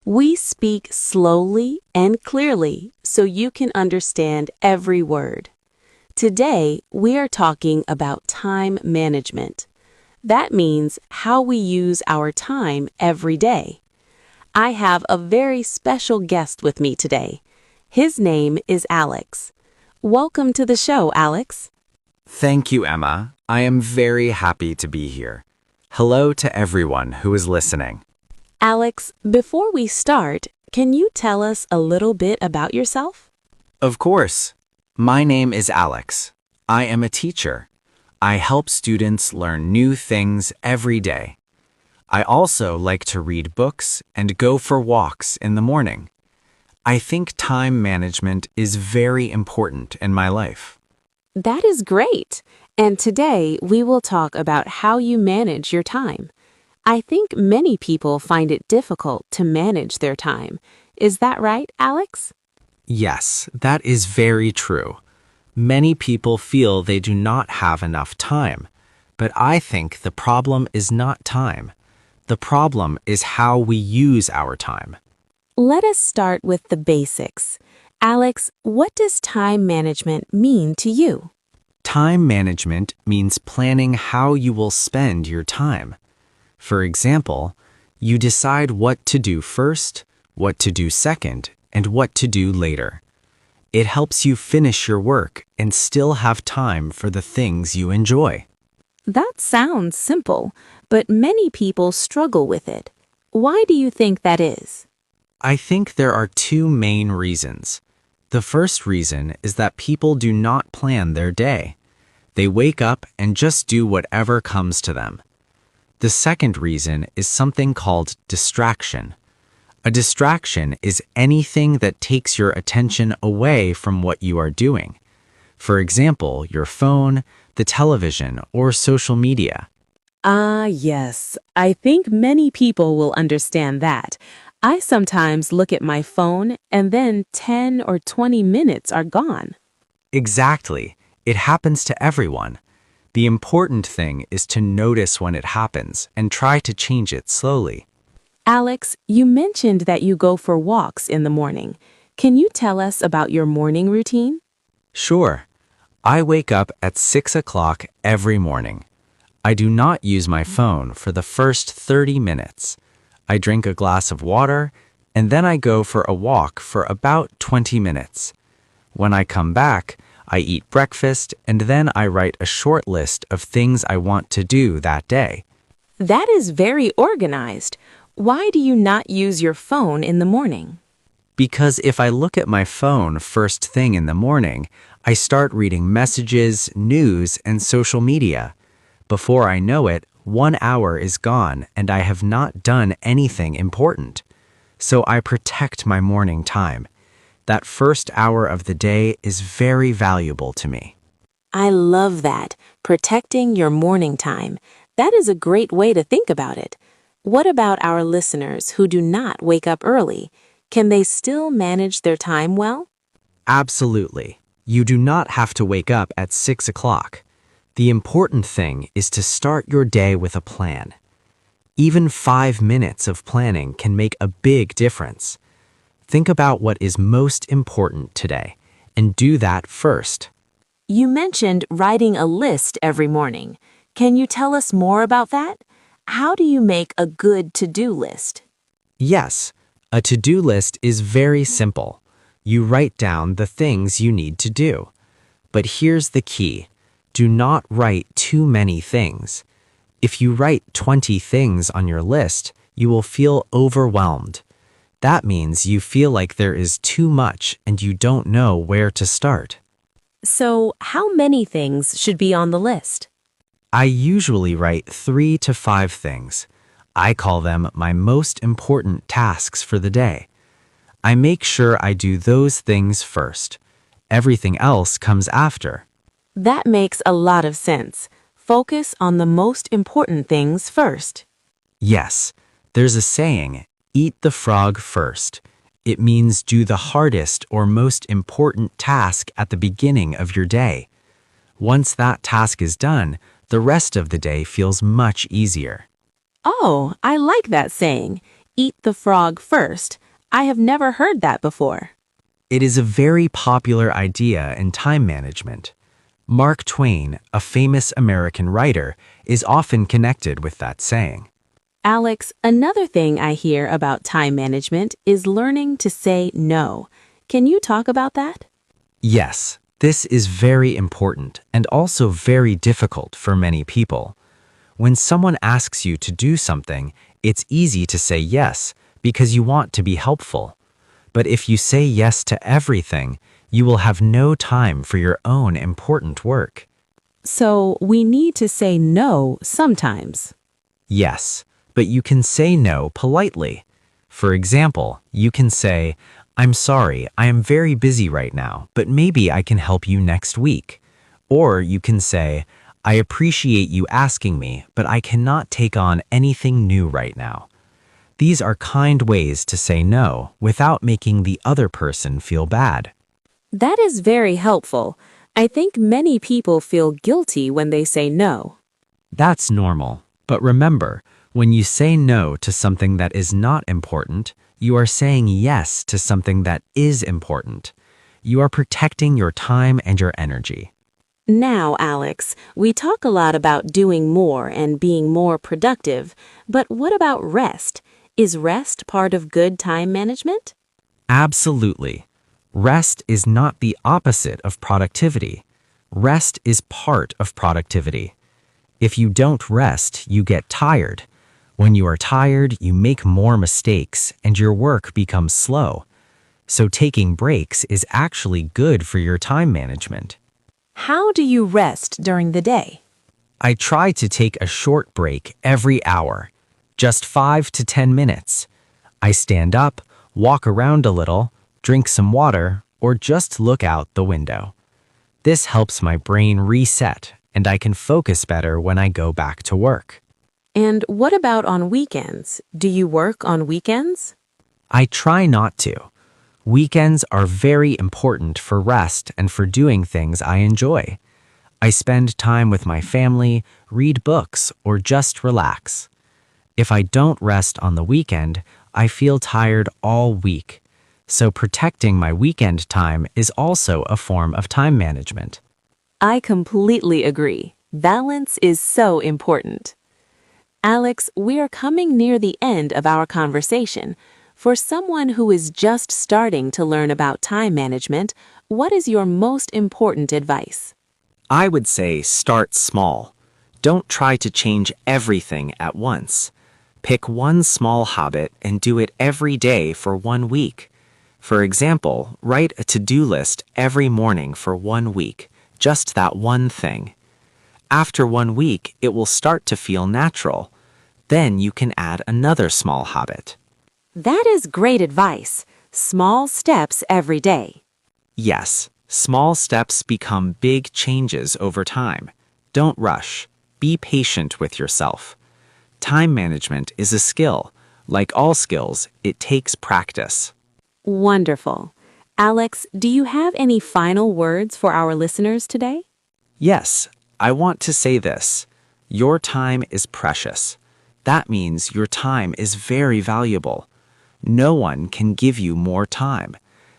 We speak slowly and clearly so you can understand every word. Today, we are talking about time management. That means how we use our time every day. I have a very special guest with me today. His name is Alex. Welcome to the show, Alex. Thank you, Emma. I am very happy to be here. Hello to everyone who is listening. Alex, before we start, can you tell us a little bit about yourself? Of course. My name is Alex. I am a teacher. I help students learn new things every day. I also like to read books and go for walks in the morning. I think time management is very important in my life. That is great. And today we will talk about how you manage your time. I think many people find it difficult to manage their time. Is that right, Alex? Yes, that is very true. Many people feel they do not have enough time, but I think the problem is not time. The problem is how we use our time. Let us start with the basics. Alex, what does time management mean to you? Time management means planning how you will spend your time. For example, you decide what to do first, what to do second, and what to do later. It helps you finish your work and still have time for the things you enjoy. That sounds simple, but many people struggle with it. Why do you think that is? I think there are two main reasons. The first reason is that people do not plan their day. They wake up and just do whatever comes to them. The second reason is something called distraction. A distraction is anything that takes your attention away from what you are doing. For example, your phone, the television, or social media. Yes. I think many people will understand that. I sometimes look at my phone and then 10 or 20 minutes are gone. Exactly. It happens to everyone. The important thing is to notice when it happens and try to change it slowly. Alex, you mentioned that you go for walks in the morning. Can you tell us about your morning routine? Sure. I wake up at 6 o'clock every morning. I do not use my phone for the first 30 minutes. I drink a glass of water, and then I go for a walk for about 20 minutes. When I come back, I eat breakfast, and then I write a short list of things I want to do that day. That is very organized. Why do you not use your phone in the morning? Because if I look at my phone first thing in the morning, I start reading messages, news, and social media. Before I know it, 1 hour is gone and I have not done anything important. So I protect my morning time. That first hour of the day is very valuable to me. I love that, protecting your morning time. That is a great way to think about it. What about our listeners who do not wake up early? Can they still manage their time well? Absolutely. You do not have to wake up at 6 o'clock. The important thing is to start your day with a plan. Even 5 minutes of planning can make a big difference. Think about what is most important today and do that first. You mentioned writing a list every morning. Can you tell us more about that? How do you make a good to-do list? Yes, a to-do list is very simple. You write down the things you need to do. But here's the key. Do not write too many things. If you write 20 things on your list, you will feel overwhelmed. That means you feel like there is too much and you don't know where to start. So, how many things should be on the list? I usually write 3 to 5 things. I call them my most important tasks for the day. I make sure I do those things first. Everything else comes after. That makes a lot of sense. Focus on the most important things first. Yes, there's a saying, eat the frog first. It means do the hardest or most important task at the beginning of your day. Once that task is done, the rest of the day feels much easier. Oh, I like that saying. eat the frog first. I have never heard that before. It is a very popular idea in time management. Mark Twain, a famous American writer, is often connected with that saying. Alex, another thing I hear about time management is learning to say no. Can you talk about that? Yes, this is very important and also very difficult for many people. When someone asks you to do something, it's easy to say yes because you want to be helpful. But if you say yes to everything, you will have no time for your own important work. So we need to say no sometimes. Yes, but you can say no politely. For example, you can say, "I'm sorry, I am very busy right now, but maybe I can help you next week." Or you can say, "I appreciate you asking me, but I cannot take on anything new right now." These are kind ways to say no without making the other person feel bad. That is very helpful. I think many people feel guilty when they say no. That's normal. But remember, when you say no to something that is not important, you are saying yes to something that is important. You are protecting your time and your energy. Now, Alex, we talk a lot about doing more and being more productive, but what about rest? Is rest part of good time management? Absolutely. Rest is not the opposite of productivity. Rest is part of productivity. If you don't rest, you get tired. When you are tired, you make more mistakes and your work becomes slow. So taking breaks is actually good for your time management. How do you rest during the day? I try to take a short break every hour, just 5 to 10 minutes. I stand up, walk around a little, drink some water, or just look out the window. This helps my brain reset, and I can focus better when I go back to work. And what about on weekends? Do you work on weekends? I try not to. Weekends are very important for rest and for doing things I enjoy. I spend time with my family, read books, or just relax. If I don't rest on the weekend, I feel tired all week. So protecting my weekend time is also a form of time management. I completely agree. Balance is so important. Alex, we are coming near the end of our conversation. For someone who is just starting to learn about time management, what is your most important advice? I would say start small. Don't try to change everything at once. Pick one small habit and do it every day for 1 week. For example, write a to-do list every morning for 1 week, just that one thing. After 1 week, it will start to feel natural. Then you can add another small habit. That is great advice. Small steps every day. Yes, small steps become big changes over time. Don't rush. Be patient with yourself. Time management is a skill. Like all skills, it takes practice. Wonderful. Alex, do you have any final words for our listeners today? Yes, I want to say this. Your time is precious. That means your time is very valuable. No one can give you more time.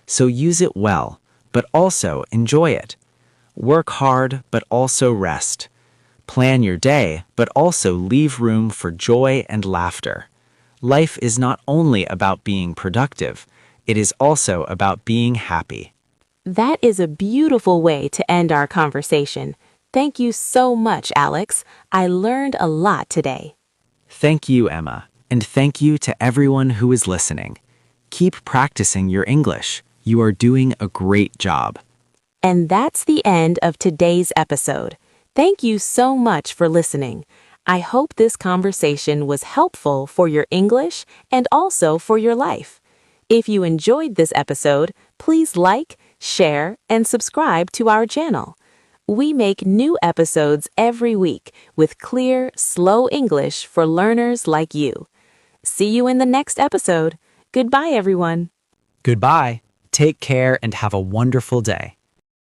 So use it well, but also enjoy it. Work hard, but also rest. Plan your day, but also leave room for joy and laughter. Life is not only about being productive, it is also about being happy. That is a beautiful way to end our conversation. Thank you so much, Alex. I learned a lot today. Thank you, Emma, and thank you to everyone who is listening. Keep practicing your English. You are doing a great job. And that's the end of today's episode. Thank you so much for listening. I hope this conversation was helpful for your English and also for your life. If you enjoyed this episode, please like, share, and subscribe to our channel. We make new episodes every week with clear, slow English for learners like you. See you in the next episode. Goodbye, everyone. Goodbye. Take care and have a wonderful day.